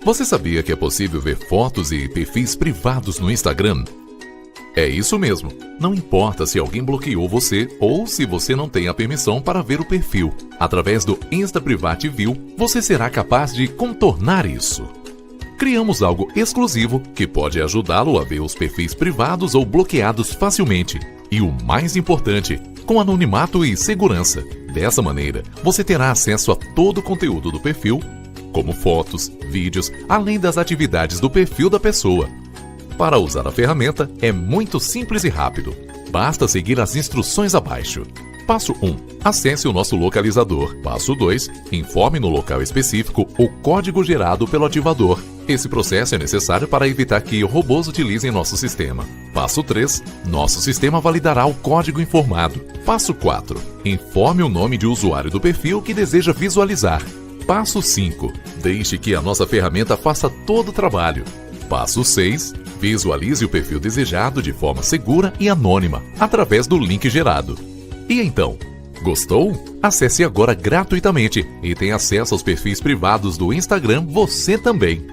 Você sabia que é possível ver fotos e perfis privados no Instagram? É isso mesmo. Não importa se alguém bloqueou você ou se você não tem a permissão para ver o perfil. Através do Insta Private View, você será capaz de contornar isso. Criamos algo exclusivo que pode ajudá-lo a ver os perfis privados ou bloqueados facilmente. E o mais importante, com anonimato e segurança. Dessa maneira, você terá acesso a todo o conteúdo do perfil, como fotos, vídeos, além das atividades do perfil da pessoa. Para usar a ferramenta é muito simples e rápido. Basta seguir as instruções abaixo. Passo 1. Acesse o nosso localizador. Passo 2. Informe no local específico o código gerado pelo ativador. Esse processo é necessário para evitar que robôs utilizem nosso sistema. Passo 3. Nosso sistema validará o código informado. Passo 4. Informe o nome de usuário do perfil que deseja visualizar. Passo 5. Deixe que a nossa ferramenta faça todo o trabalho. Passo 6. Visualize o perfil desejado de forma segura e anônima, através do link gerado. E então, gostou? Acesse agora gratuitamente e tenha acesso aos perfis privados do Instagram você também.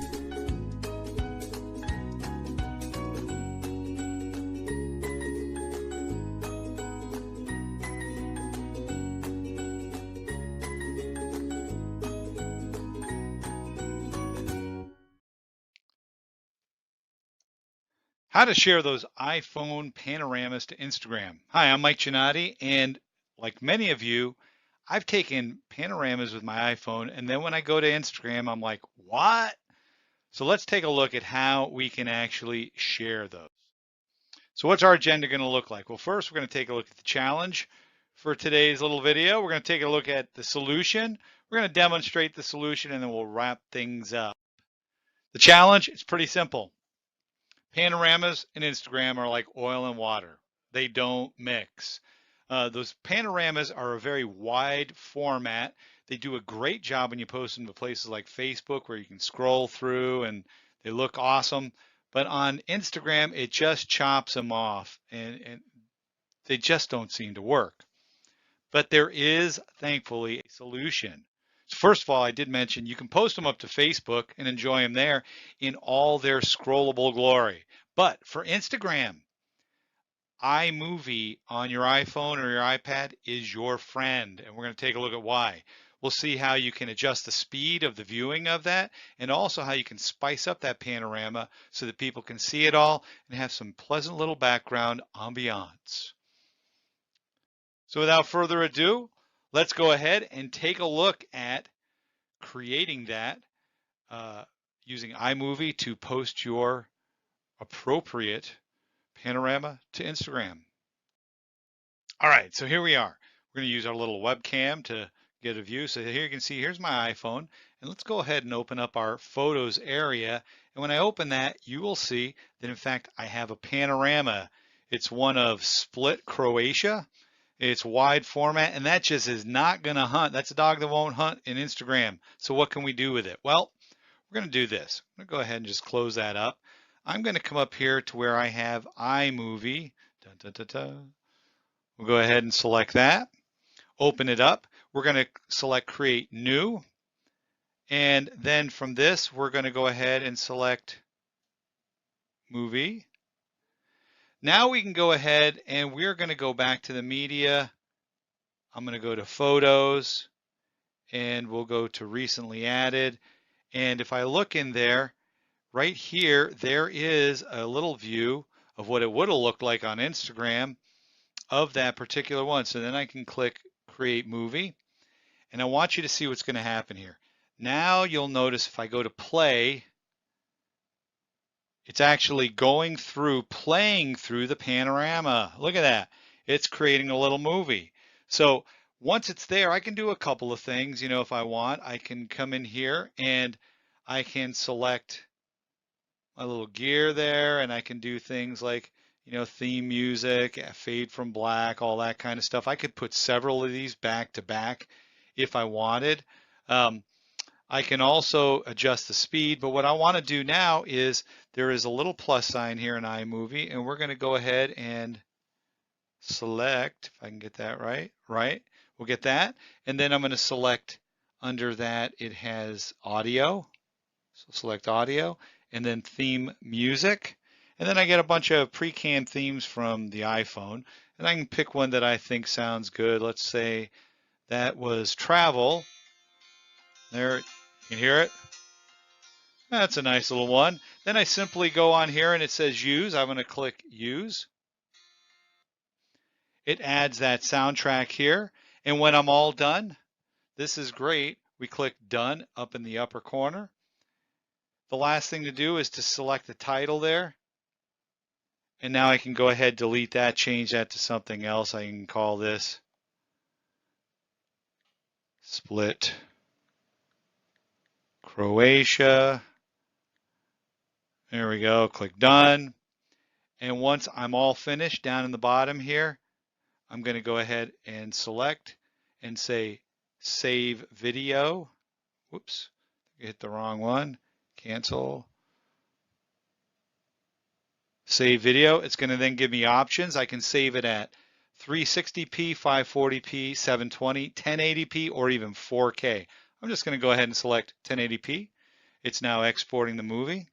How to share those iPhone panoramas to Instagram. Hi, I'm Mike Giannotti, and like many of you, I've taken panoramas with my iPhone, and then when I go to Instagram, I'm like, what? So let's take a look at how we can actually share those. So what's our agenda going to look like? Well, first, we're going to take a look at the challenge for today's little video. We're going to take a look at the solution. We're going to demonstrate the solution, and then we'll wrap things up. The challenge, it's pretty simple. Panoramas and Instagram are like oil and water. They don't mix. Those panoramas are a very wide format. They do a great job when you post them to places like Facebook where you can scroll through and they look awesome. But on Instagram, it just chops them off and they just don't seem to work. But there is, thankfully, a solution. First of all, I did mention you can post them up to Facebook and enjoy them there in all their scrollable glory. But for Instagram, iMovie on your iPhone or your iPad is your friend. And we're going to take a look at why. We'll see how you can adjust the speed of the viewing of that and also how you can spice up that panorama so that people can see it all and have some pleasant little background ambiance. So without further ado, let's go ahead and take a look at creating that using iMovie to post your appropriate panorama to Instagram. All right, so here we are. We're going to use our little webcam to get a view. So here you can see, here's my iPhone. And let's go ahead and open up our photos area. And when I open that, you will see that, in fact, I have a panorama. It's one of Split, Croatia. It's wide format, and that just is not going to hunt. That's a dog that won't hunt in Instagram. So what can we do with it? Well, we're going to do this. I'm going to go ahead and just close that up. I'm going to come up here to where I have iMovie. We'll go ahead and select that. Open it up. We're going to select Create New. And then from this, we're going to go ahead and select Movie. Now we can go ahead and we're going to go back to the media. I'm going to go to photos and we'll go to recently added. And if I look in there, right here, there is a little view of what it would have looked like on Instagram of that particular one. So then I can click create movie and I want you to see what's going to happen here. Now you'll notice if I go to play, it's actually going through, playing through the panorama. Look at that. It's creating a little movie. So once it's there, I can do a couple of things. You know, if I want, I can come in here and I can select my little gear there and I can do things like, you know, theme music, fade from black, all that kind of stuff. I could put several of these back to back if I wanted. I can also adjust the speed, but what I want to do now is there is a little plus sign here in iMovie, and we're going to go ahead and select, if I can get that right, we'll get that, and then I'm going to select under that, it has audio, So select audio and then theme music. And then I get a bunch of pre-canned themes from the iPhone. And I can pick one that I think sounds good. Let's say that was travel. There, you can hear it. That's a nice little one. Then I simply go on here and it says use. I'm going to click use. It adds that soundtrack here. And when I'm all done, this is great. We click done up in the upper corner. The last thing to do is to select the title there. And now I can go ahead, delete that, change that to something else. I can call this Split Croatia. There we go. Click done. And once I'm all finished down in the bottom here, I'm going to go ahead and select and say save video. Whoops, I hit the wrong one. Cancel. Save video. It's going to then give me options. I can save it at 360p, 540p, 720, 1080p, or even 4K. I'm just going to go ahead and select 1080p. It's now exporting the movie.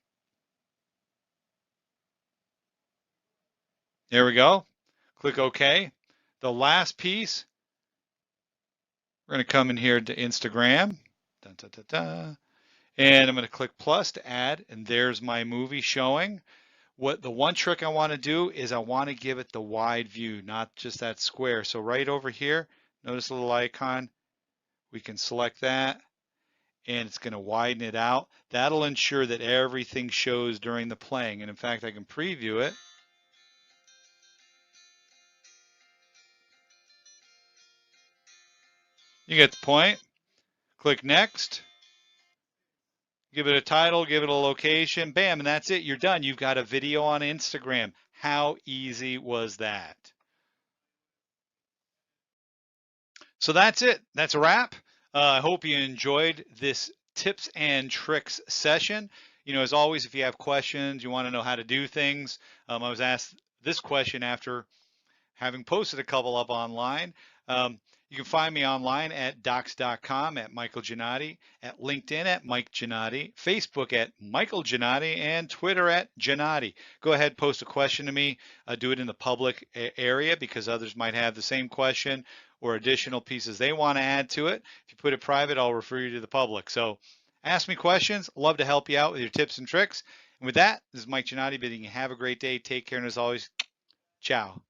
There we go. Click OK. The last piece, we're going to come in here to Instagram. Dun, dun, dun, dun. And I'm going to click plus to add, and there's my movie showing. What the one trick I want to do is I want to give it the wide view, not just that square. So right over here, notice the little icon. We can select that, and it's going to widen it out. That'll ensure that everything shows during the playing. And in fact, I can preview it. You get the point. Click next. Give it a title, give it a location, bam, and that's it. You're done. You've got a video on Instagram. How easy was that? So that's it. That's a wrap. I hope you enjoyed this tips and tricks session. You know, as always, if you have questions, you want to know how to do things. I was asked this question after having posted a couple up online. You can find me online at docs.com at Michael Giannotti, at LinkedIn at Mike Giannotti, Facebook at Michael Giannotti, and Twitter at Giannotti. Go ahead, post a question to me. Do it in the public area because others might have the same question or additional pieces they want to add to it. If you put it private, I'll refer you to the public. So ask me questions. Love to help you out with your tips and tricks. And with that, this is Mike Giannotti bidding you have a great day. Take care, and as always, ciao.